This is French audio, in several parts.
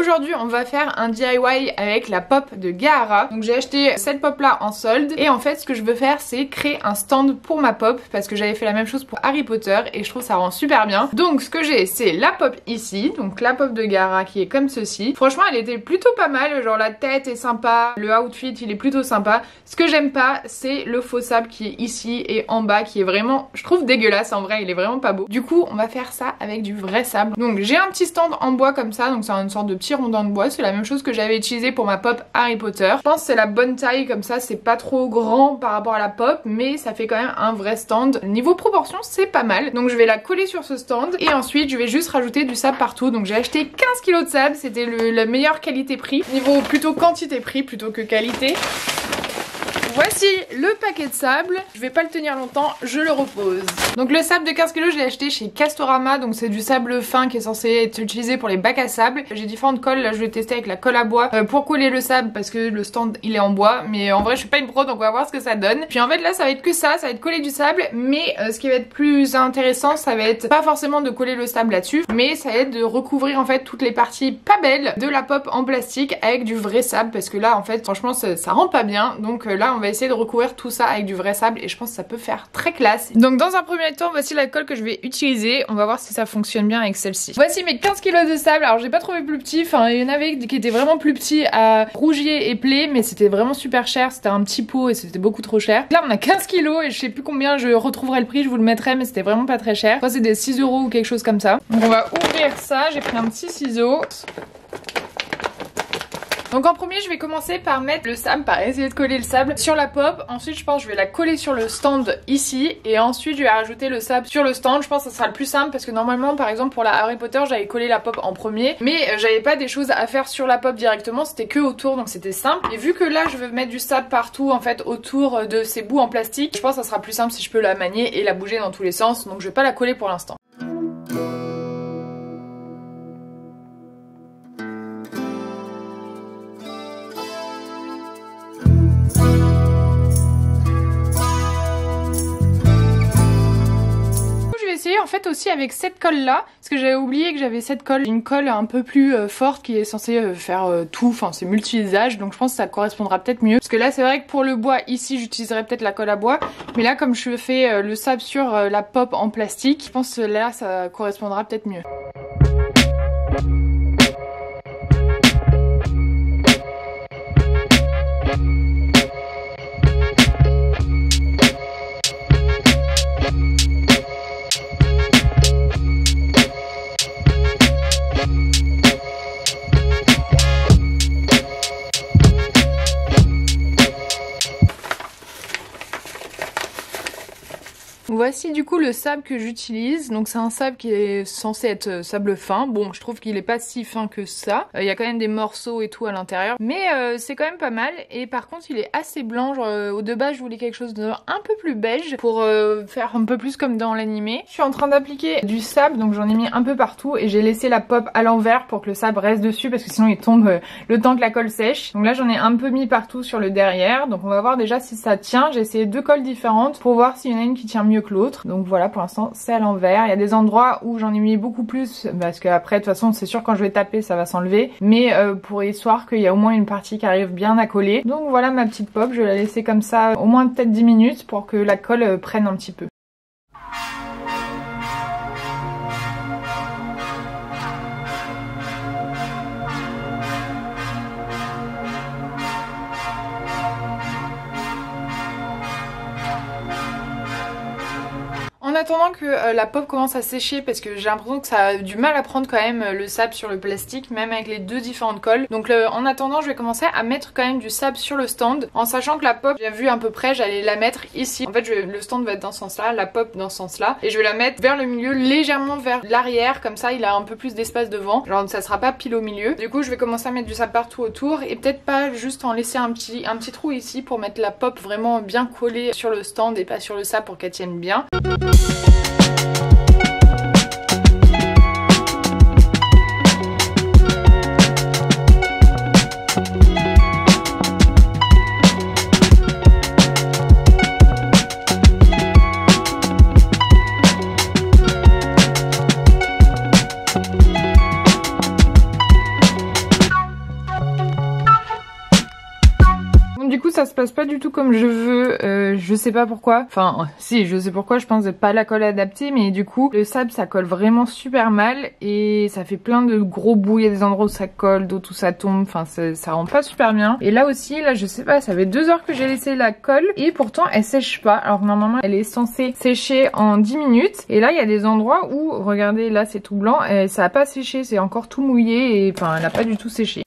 aujourd'hui on va faire un DIY avec la pop de Gaara. Donc j'ai acheté cette pop là en solde et en fait ce que je veux faire c'est créer un stand pour ma pop parce que j'avais fait la même chose pour Harry Potter et je trouve ça rend super bien. Donc ce que j'ai c'est la pop ici, donc la pop de Gaara qui est comme ceci. Franchement elle était plutôt pas mal, genre la tête est sympa, le outfit il est plutôt sympa. Ce que j'aime pas c'est le faux sable qui est ici et en bas qui est vraiment, je trouve dégueulasse en vrai, il est vraiment pas beau. Du coup on va faire ça avec du vrai sable. Donc j'ai un petit stand en bois comme ça, donc c'est une sorte de petit rondin de bois, c'est la même chose que j'avais utilisé pour ma pop Harry Potter. Je pense que c'est la bonne taille comme ça, c'est pas trop grand par rapport à la pop mais ça fait quand même un vrai stand. Niveau proportion c'est pas mal, donc je vais la coller sur ce stand et ensuite je vais juste rajouter du sable partout. Donc j'ai acheté 15 kg de sable, c'était la meilleure qualité-prix, niveau plutôt quantité-prix plutôt que qualité. Voici le paquet de sable, je vais pas le tenir longtemps, je le repose. Donc le sable de 15 kg je l'ai acheté chez Castorama, donc c'est du sable fin qui est censé être utilisé pour les bacs à sable. J'ai différentes colles, là je vais tester avec la colle à bois pour coller le sable parce que le stand il est en bois, mais en vrai je suis pas une pro donc on va voir ce que ça donne. Puis en fait là ça va être que ça va être coller du sable, mais ce qui va être plus intéressant ça va être pas forcément de coller le sable là-dessus, mais ça va être de recouvrir en fait toutes les parties pas belles de la pop en plastique avec du vrai sable parce que là en fait franchement ça rend pas bien, donc là on va essayer de recouvrir tout ça avec du vrai sable et je pense que ça peut faire très classe. Donc dans un premier temps voici la colle que je vais utiliser, on va voir si ça fonctionne bien avec celle-ci. Voici mes 15 kg de sable, alors j'ai pas trouvé plus petit, enfin il y en avait qui étaient vraiment plus petits à Rougier et Play mais c'était vraiment super cher, c'était un petit pot et c'était beaucoup trop cher. Là on a 15 kg et je sais plus combien, je retrouverai le prix, je vous le mettrai mais c'était vraiment pas très cher. Je crois que c'est des 6 € ou quelque chose comme ça. Donc on va ouvrir ça, j'ai pris un petit ciseau. Donc en premier je vais commencer par mettre le sable, par essayer de coller le sable sur la pop. Ensuite je pense que je vais la coller sur le stand ici. Et ensuite je vais rajouter le sable sur le stand. Je pense que ça sera le plus simple parce que normalement par exemple pour la Harry Potter j'avais collé la pop en premier. Mais j'avais pas des choses à faire sur la pop directement, c'était que autour donc c'était simple. Et vu que là je veux mettre du sable partout en fait autour de ces bouts en plastique, je pense que ça sera plus simple si je peux la manier et la bouger dans tous les sens. Donc je vais pas la coller pour l'instant. En fait aussi avec cette colle là, parce que j'avais oublié que j'avais cette colle, une colle un peu plus forte qui est censée faire tout, enfin c'est multi-usage, donc je pense que ça correspondra peut-être mieux. Parce que là c'est vrai que pour le bois ici j'utiliserais peut-être la colle à bois, mais là comme je fais le sable sur la pop en plastique, je pense que là ça correspondra peut-être mieux. Voici du coup le sable que j'utilise, donc c'est un sable qui est censé être sable fin, bon je trouve qu'il est pas si fin que ça, il y a quand même des morceaux et tout à l'intérieur, mais c'est quand même pas mal, et par contre il est assez blanc, genre au de base je voulais quelque chose de un peu plus beige pour faire un peu plus comme dans l'animé. Je suis en train d'appliquer du sable, donc j'en ai mis un peu partout et j'ai laissé la pop à l'envers pour que le sable reste dessus parce que sinon il tombe le temps que la colle sèche. Donc là j'en ai un peu mis partout sur le derrière, donc on va voir déjà si ça tient. J'ai essayé 2 colles différentes pour voir s'il y en a une qui tient mieux que l'autre. Donc voilà, pour l'instant c'est à l'envers. Il y a des endroits où j'en ai mis beaucoup plus parce qu'après de toute façon c'est sûr quand je vais taper ça va s'enlever, mais pour histoire qu'il y a au moins une partie qui arrive bien à coller. Donc voilà ma petite pop, je vais la laisser comme ça au moins peut-être 10 minutes pour que la colle prenne un petit peu. En attendant que la pop commence à sécher, parce que j'ai l'impression que ça a du mal à prendre quand même le sable sur le plastique, même avec les deux différentes colles. Donc en attendant je vais commencer à mettre quand même du sable sur le stand, en sachant que la pop, j'ai vu à peu près, j'allais la mettre ici. En fait le stand va être dans ce sens là, la pop dans ce sens là, et je vais la mettre vers le milieu, légèrement vers l'arrière, comme ça il a un peu plus d'espace devant, genre ça sera pas pile au milieu. Du coup je vais commencer à mettre du sable partout autour, et peut-être pas juste en laisser un petit trou ici pour mettre la pop vraiment bien collée sur le stand et pas sur le sable pour qu'elle tienne bien. du coup ça se passe pas du tout comme je veux, je sais pas pourquoi. Enfin si, je sais pourquoi, je pense que pas la colle adaptée, mais du coup le sable ça colle vraiment super mal et ça fait plein de gros bouts. Il y a des endroits où ça colle, d'autres où ça tombe, enfin ça rend pas super bien. Et là aussi, là je sais pas, ça fait 2 heures que j'ai laissé la colle et pourtant elle sèche pas. Alors normalement elle est censée sécher en 10 minutes et là il y a des endroits où, regardez là c'est tout blanc et ça a pas séché, c'est encore tout mouillé et enfin elle a pas du tout séché.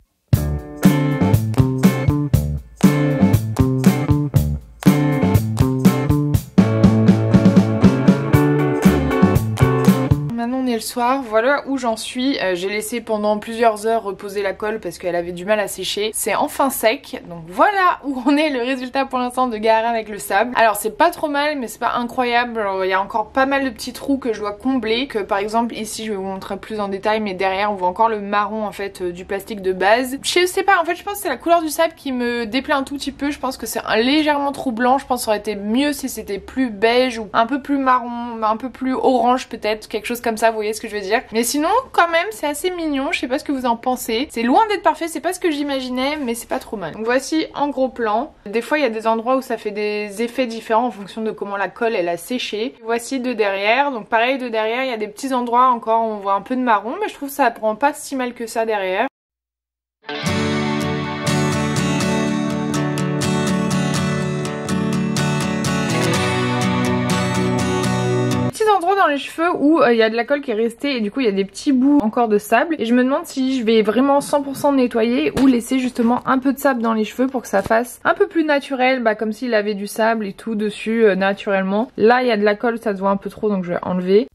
Le soir, voilà où j'en suis. J'ai laissé pendant plusieurs heures reposer la colle parce qu'elle avait du mal à sécher. C'est enfin sec, donc voilà où on est, le résultat pour l'instant de Gaara avec le sable. Alors c'est pas trop mal mais c'est pas incroyable. Alors, il y a encore pas mal de petits trous que je dois combler, que par exemple ici je vais vous montrer plus en détail, mais derrière on voit encore le marron en fait du plastique de base. Je sais pas, en fait je pense que c'est la couleur du sable qui me déplaît un tout petit peu. Je pense que c'est légèrement troublant. Je pense que ça aurait été mieux si c'était plus beige ou un peu plus marron, un peu plus orange peut-être, quelque chose comme ça, vous voyez ce que je veux dire. Mais sinon quand même c'est assez mignon, je sais pas ce que vous en pensez. C'est loin d'être parfait, c'est pas ce que j'imaginais mais c'est pas trop mal. Donc voici en gros plan. Des fois il y a des endroits où ça fait des effets différents en fonction de comment la colle elle a séché. Voici de derrière, donc pareil de derrière il y a des petits endroits encore où on voit un peu de marron, mais je trouve que ça prend pas si mal que ça derrière. Endroit dans les cheveux où il y a de la colle qui est restée et du coup il y a des petits bouts encore de sable et je me demande si je vais vraiment 100% nettoyer ou laisser justement un peu de sable dans les cheveux pour que ça fasse un peu plus naturel, comme s'il avait du sable et tout dessus naturellement. Là il y a de la colle, ça se voit un peu trop donc je vais enlever.